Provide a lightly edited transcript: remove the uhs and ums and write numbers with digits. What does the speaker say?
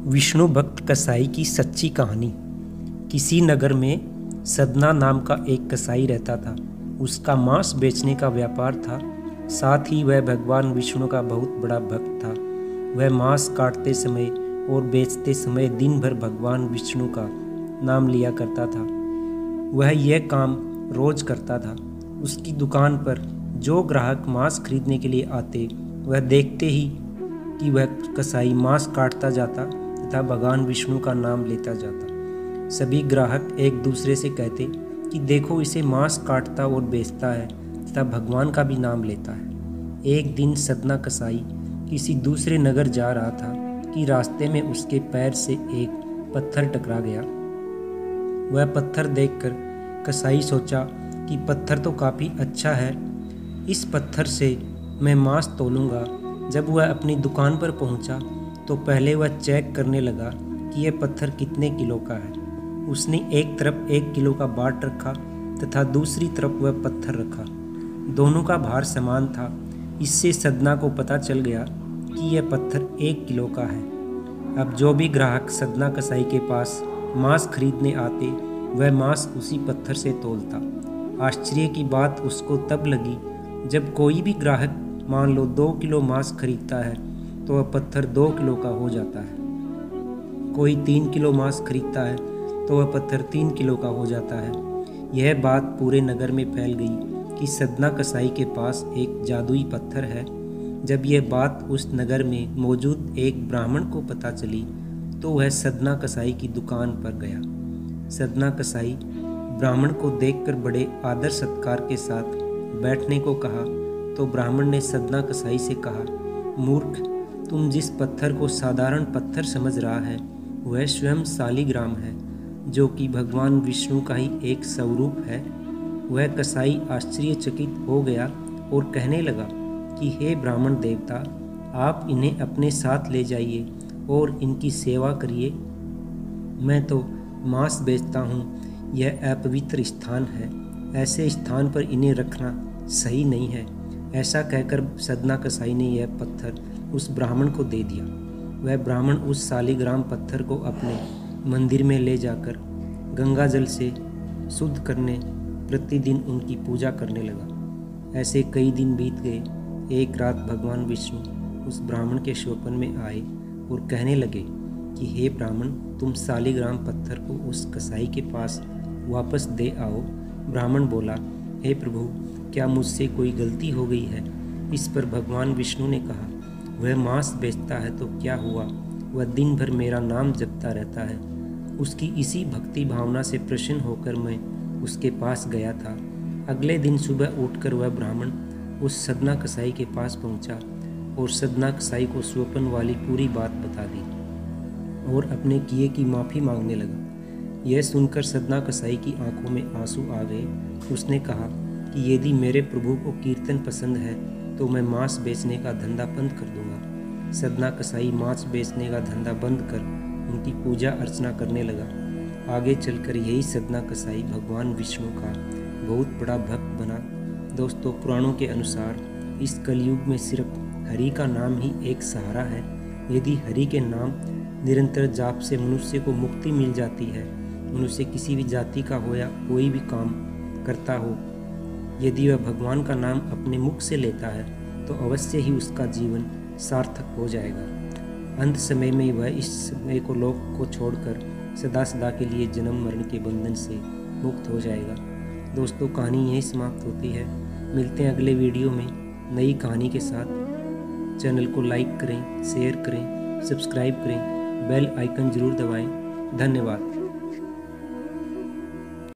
विष्णु भक्त कसाई की सच्ची कहानी। किसी नगर में सदना नाम का एक कसाई रहता था। उसका मांस बेचने का व्यापार था। साथ ही वह भगवान विष्णु का बहुत बड़ा भक्त था। वह मांस काटते समय और बेचते समय दिन भर भगवान विष्णु का नाम लिया करता था। वह यह काम रोज करता था। उसकी दुकान पर जो ग्राहक मांस खरीदने के लिए आते, वह देखते ही कि वह कसाई मांस काटता जाता तथा भगवान विष्णु का नाम लेता जाता। सभी ग्राहक एक दूसरे से कहते कि देखो, इसे मांस काटता और बेचता है तथा भगवान का भी नाम लेता है। एक दिन सदना कसाई किसी दूसरे नगर जा रहा था कि रास्ते में उसके पैर से एक पत्थर टकरा गया। वह पत्थर देखकर कसाई सोचा कि पत्थर तो काफ़ी अच्छा है, इस पत्थर से मैं मांस तोलूंगा। जब वह अपनी दुकान पर पहुंचा तो पहले वह चेक करने लगा कि यह पत्थर कितने किलो का है। उसने एक तरफ 1 किलो का बाट रखा तथा दूसरी तरफ वह पत्थर रखा। दोनों का भार समान था। इससे सदना को पता चल गया कि यह पत्थर 1 किलो का है। अब जो भी ग्राहक सदना कसाई के पास मांस खरीदने आते, वह मांस उसी पत्थर से तोलता। आश्चर्य की बात उसको तब लगी जब कोई भी ग्राहक मान लो 2 किलो मांस खरीदता है तो वह पत्थर 2 किलो का हो जाता है। कोई 3 किलो मांस खरीदता है तो वह पत्थर 3 किलो का हो जाता है। यह बात पूरे नगर में फैल गई कि सदना कसाई के पास एक जादुई पत्थर है। जब यह बात उस नगर में मौजूद एक ब्राह्मण को पता चली तो वह सदना कसाई की दुकान पर गया। सदना कसाई ब्राह्मण को देखकर बड़े आदर सत्कार के साथ बैठने को कहा तो ब्राह्मण ने सदना कसाई से कहा, मूर्ख, तुम जिस पत्थर को साधारण पत्थर समझ रहा है वह स्वयं शालिग्राम है, जो कि भगवान विष्णु का ही एक स्वरूप है। वह कसाई आश्चर्यचकित हो गया और कहने लगा कि हे ब्राह्मण देवता, आप इन्हें अपने साथ ले जाइए और इनकी सेवा करिए। मैं तो मांस बेचता हूँ, यह अपवित्र स्थान है, ऐसे स्थान पर इन्हें रखना सही नहीं है। ऐसा कहकर सदना कसाई ने यह पत्थर उस ब्राह्मण को दे दिया। वह ब्राह्मण उस शालिग्राम पत्थर को अपने मंदिर में ले जाकर गंगा जल से शुद्ध करने प्रतिदिन उनकी पूजा करने लगा। ऐसे कई दिन बीत गए। एक रात भगवान विष्णु उस ब्राह्मण के स्वप्न में आए और कहने लगे कि हे ब्राह्मण, तुम शालिग्राम पत्थर को उस कसाई के पास वापस दे आओ। ब्राह्मण बोला, हे प्रभु, क्या मुझसे कोई गलती हो गई है? इस पर भगवान विष्णु ने कहा, वह मांस बेचता है तो क्या हुआ, वह दिन भर मेरा नाम जपता रहता है। उसकी इसी भक्ति भावना से प्रसन्न होकर मैं उसके पास गया था। अगले दिन सुबह उठकर वह ब्राह्मण उस सदना कसाई के पास पहुंचा और सदना कसाई को स्वप्न वाली पूरी बात बता दी और अपने किए की माफ़ी मांगने लगा। यह सुनकर सदना कसाई की आंखों में आंसू आ गए। उसने कहा कि यदि मेरे प्रभु को कीर्तन पसंद है तो मैं मांस बेचने का धंधा बंद कर दूंगा। सदना कसाई मांस बेचने का धंधा बंद कर उनकी पूजा अर्चना करने लगा। आगे चलकर यही सदना कसाई भगवान विष्णु का बहुत बड़ा भक्त बना। दोस्तों, पुराणों के अनुसार इस कलयुग में सिर्फ हरि का नाम ही एक सहारा है। यदि हरि के नाम निरंतर जाप से मनुष्य को मुक्ति मिल जाती है। मनुष्य किसी भी जाति का हो या कोई भी काम करता हो, यदि वह भगवान का नाम अपने मुख से लेता है तो अवश्य ही उसका जीवन सार्थक हो जाएगा। अंत समय में वह इस समय को लोक को छोड़कर सदा सदा के लिए जन्म मरण के बंधन से मुक्त हो जाएगा। दोस्तों, कहानी यहीं समाप्त होती है। मिलते हैं अगले वीडियो में नई कहानी के साथ। चैनल को लाइक करें, शेयर करें, सब्सक्राइब करें, बेल आइकन जरूर दबाएं। धन्यवाद।